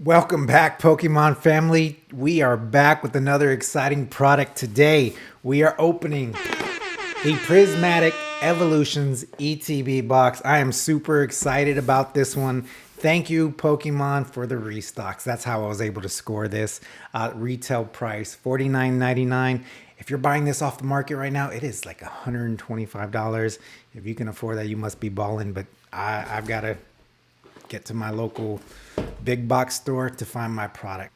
Welcome back, Pokemon family. We are back with another exciting product today. We are opening the Prismatic Evolutions ETB box. I am super excited about this one. Thank you, Pokemon, for the restocks. That's how I was able to score this. Retail price $49.99. If you're buying this off the market right now, it is like $125. If you can afford that, you must be balling. But I've got to get to my local big box store to find my product.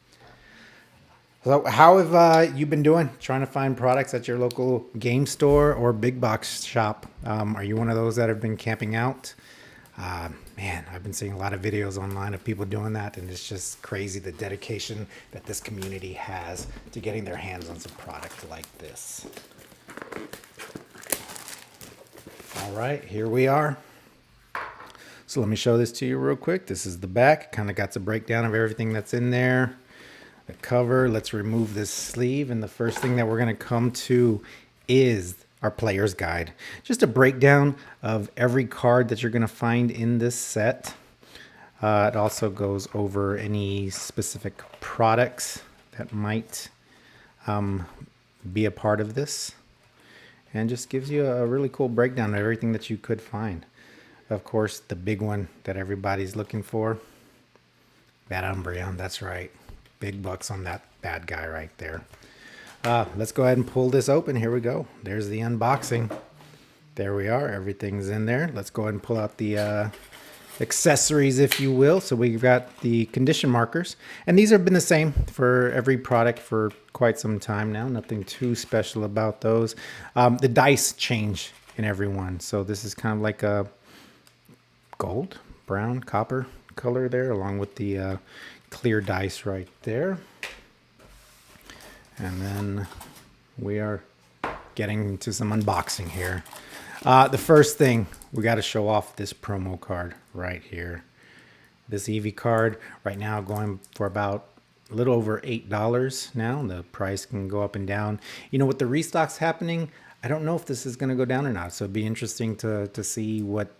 So how have you been doing trying to find products at your local game store or big box shop? Are you one of those that have been camping out? Man, I've been seeing a lot of videos online of people doing that, and it's just crazy the dedication that this community has to getting their hands on some product like this. All right, here we are. So let me show this to you real quick. This is the back. Kind of got a breakdown of everything that's in there. The cover. Let's remove this sleeve. And the first thing that we're going to come to is our player's guide. Just a breakdown of every card that you're going to find in this set. It also goes over any specific products that might be a part of this. And just gives you a really cool breakdown of everything that you could find. Of course, the big one that everybody's looking for, Bad Umbreon, that's right. Big bucks on that bad guy right there. Let's go ahead and pull this open. Here we go. There's the unboxing. There we are. Everything's in there. Let's go ahead and pull out the accessories, if you will. So we've got the condition markers. And these have been the same for every product for quite some time now. Nothing too special about those. The dice change in every one. So this is kind of like a gold, brown, copper color there, along with the clear dice right there. And then we are getting to some unboxing here. The first thing, we got to show off this promo card right here. This Eevee card right now going for about a little over $8 now. The price can go up and down. You know, with the restocks happening, I don't know if this is going to go down or not. So it'd be interesting to see what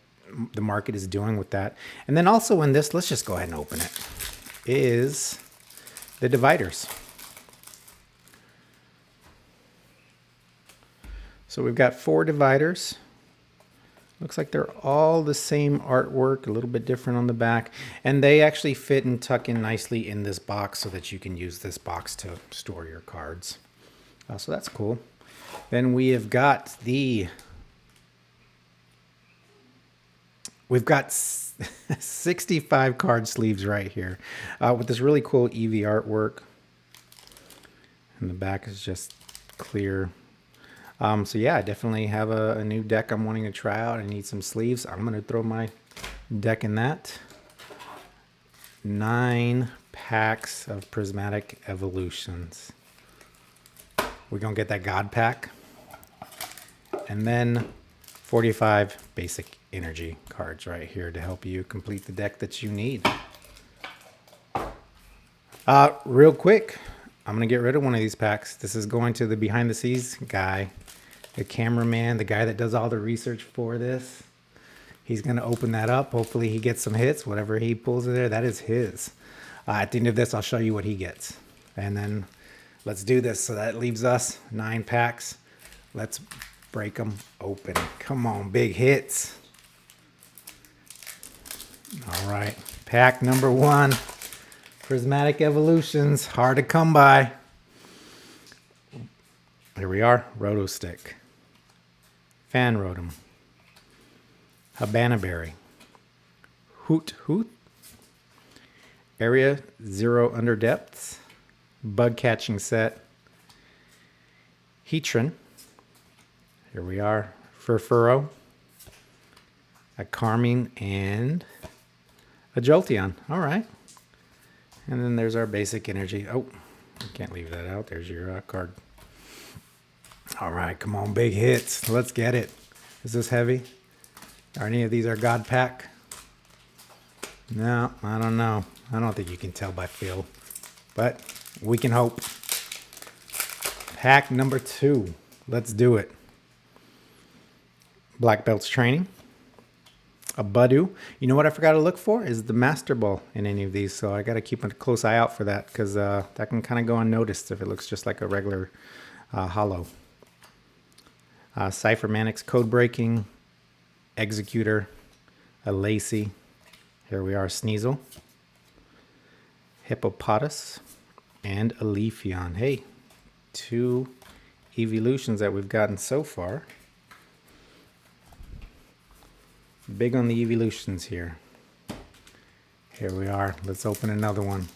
the market is doing with that. And then also in this, let's just go ahead and open it, is the dividers. So we've got 4 dividers. Looks like they're all the same artwork, a little bit different on the back, and they actually fit and tuck in nicely in this box so that you can use this box to store your cards. So that's cool. Then we have got We've got 65 card sleeves right here with this really cool Eevee artwork. And the back is just clear. So yeah, I definitely have a new deck I'm wanting to try out. I need some sleeves. I'm going to throw my deck in that. 9 packs of Prismatic Evolutions. We're going to get that God pack. And then 45 basic energy cards right here to help you complete the deck that you need. Real quick, I'm going to get rid of one of these packs. This is going to the behind the scenes guy, the cameraman, the guy that does all the research for this. He's going to open that up. Hopefully he gets some hits. Whatever he pulls in there, that is his. At the end of this, I'll show you what he gets. And then let's do this. So that leaves us 9 packs. Let's break them open. Come on, big hits. All right, pack number 1, Prismatic Evolutions, hard to come by. Here we are, Roto Stick, Fan Rotom, Habana Berry, Hoot Hoot, Area 0 Under Depths, Bug Catching Set, Heatran. Here we are, Furfurro, a Carmine, and a Jolteon. All right. And then there's our basic energy. Oh, I can't leave that out. There's your card. All right, come on, big hits. Let's get it. Is this heavy? Are any of these our God pack? No, I don't know. I don't think you can tell by feel, but we can hope. Pack number 2. Let's do it. Black Belts Training, a Budu. You know what I forgot to look for is the Master Ball in any of these, so I got to keep a close eye out for that because that can kind of go unnoticed if it looks just like a regular holo. Cyphermanix Code Breaking, Executor, a Lacey. Here we are, Sneasel, Hippopotas, and a Leafeon. Hey, 2 evolutions that we've gotten so far. Big on the evolutions here. Here we are. Let's open another one.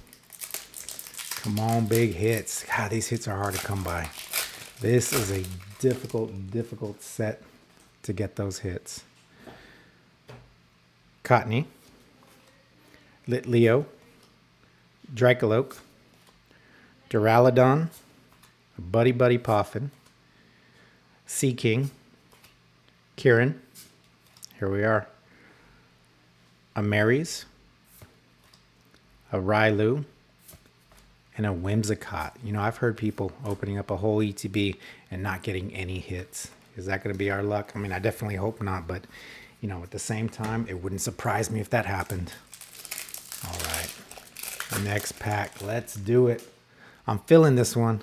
Come on, big hits. God, these hits are hard to come by. This is a difficult set to get those hits. Cottony, Litleo, Dracoloak, Duraludon, Buddy Poffin, Sea King, Kieran. Here we are. A Marys, a Rylu, and a Whimsicott. You know, I've heard people opening up a whole ETB and not getting any hits. Is that going to be our luck? I mean, I definitely hope not, but, you know, at the same time, it wouldn't surprise me if that happened. All right. Next pack. Let's do it. I'm feeling this one.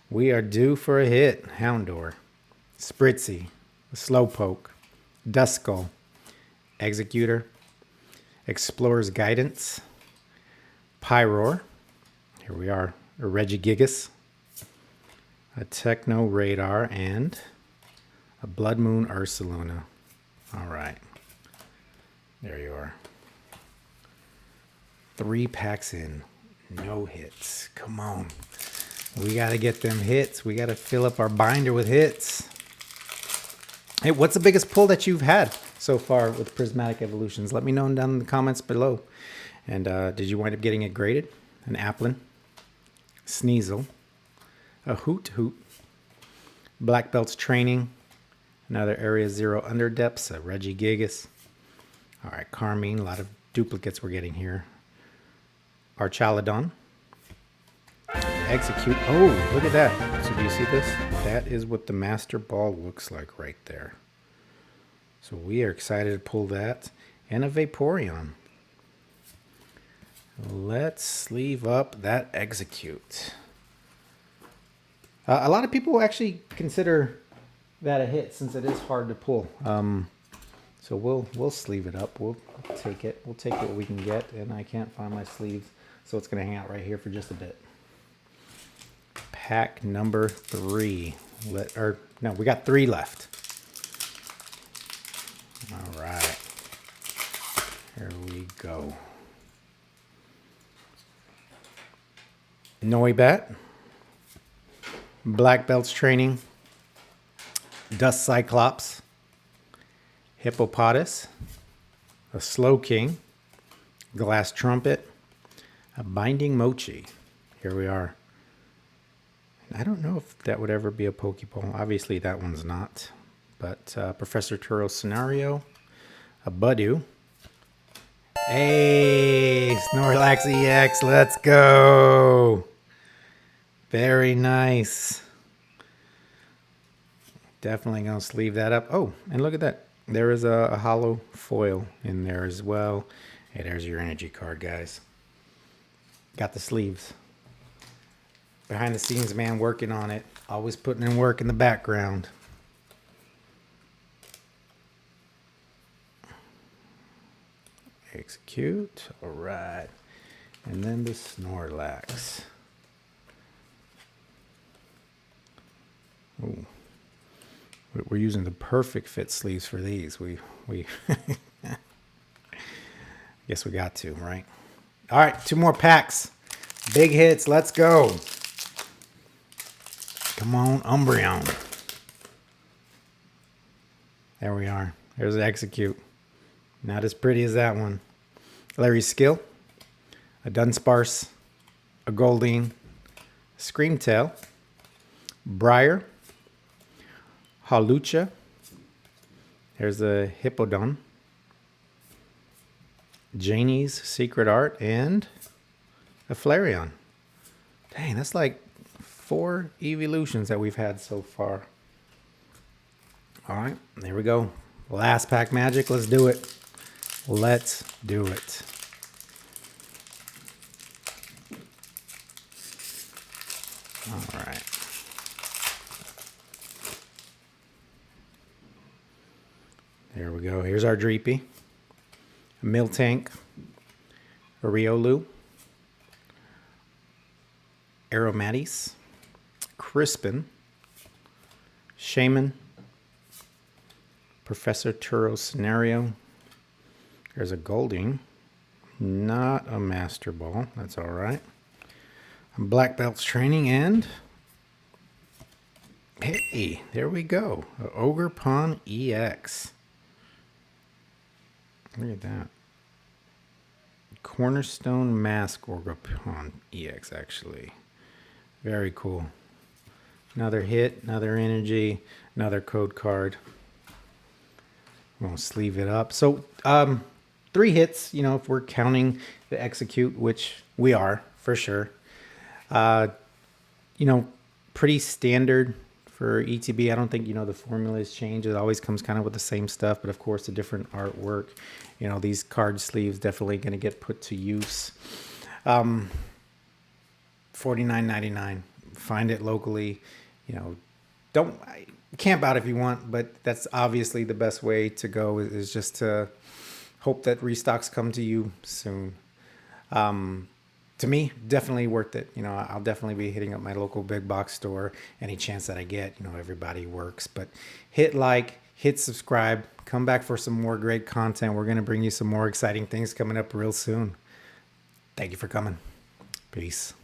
We are due for a hit. Houndour, Spritzy, Slowpoke, Duskull, Executor, Explorer's Guidance, Pyroar. Here we are, a Regigigas, a Techno Radar, and a Blood Moon Ursaluna. All right, there you are. 3 packs in, no hits. Come on, we got to get them hits. We got to fill up our binder with hits. Hey, what's the biggest pull that you've had so far with Prismatic Evolutions? Let me know down in the comments below. And did you wind up getting it graded? An Applin, Sneasel, a Hoot, Black Belt's Training, another Area 0 Underdepths, a Regigigas. All right, Carmine, a lot of duplicates we're getting here. Archaludon, Execute. Oh, look at that. So do you see this? That is what the Master Ball looks like right there. So we are excited to pull that. And a Vaporeon. Let's sleeve up that Execute. A lot of people actually consider that a hit since it is hard to pull. So we'll sleeve it up. We'll take it. We'll take what we can get. And I can't find my sleeves, so it's going to hang out right here for just a bit. Pack number 3. No, we got 3 left. All right. Here we go. Noibat, Black Belt's Training, Dust Cyclops, Hippopotas, a Slowking, Glass Trumpet, a Binding Mochi. Here we are. I don't know if that would ever be a Pokeball. Obviously that one's not. But Professor Turo's Scenario, a Budu. Hey, Snorlax EX, let's go. Very nice. Definitely going to sleeve that up. Oh, and look at that. There is a holo foil in there as well. Hey, there's your energy card, guys. Got the sleeves. Behind the scenes, man, working on it. Always putting in work in the background. Execute. All right. And then the Snorlax. Ooh. We're using the perfect fit sleeves for these. We guess we got to, right? All right, 2 more packs. Big hits. Let's go. Come on, Umbreon. There we are. There's the Execute. Not as pretty as that one. Larry's Skill, a Dunsparce, a Goldeen, Screamtail, Briar, Hawlucha. There's a Hippodon, Janie's Secret Art, and a Flareon. Dang, that's like 4 evolutions that we've had so far. All right, there we go. Last pack magic. Let's do it. Let's do it. All right. There we go. Here's our Dreepy. Miltank. Riolu. Aromatis. Crispin. Shaman. Professor Turo Scenario. There's a Golding. Not a Master Ball. That's all right. Black Belts Training and... Hey, there we go. Ogre Pawn EX. Look at that. Cornerstone Mask Ogre Pawn EX, actually. Very cool. Another hit, another energy, another code card. We'll sleeve it up. So, 3 hits, you know, if we're counting the execute, which we are, for sure. You know, pretty standard for ETB. I don't think, you know, the formula has changed. It always comes kind of with the same stuff, but of course, the different artwork. You know, these card sleeves definitely going to get put to use. $49.99. Find it locally. You know, don't camp out if you want, but that's obviously the best way to go is just to hope that restocks come to you soon. To me, definitely worth it. You know, I'll definitely be hitting up my local big box store any chance that I get. You know, everybody works, but hit like, hit subscribe, come back for some more great content. We're going to bring you some more exciting things coming up real soon. Thank you for coming. Peace.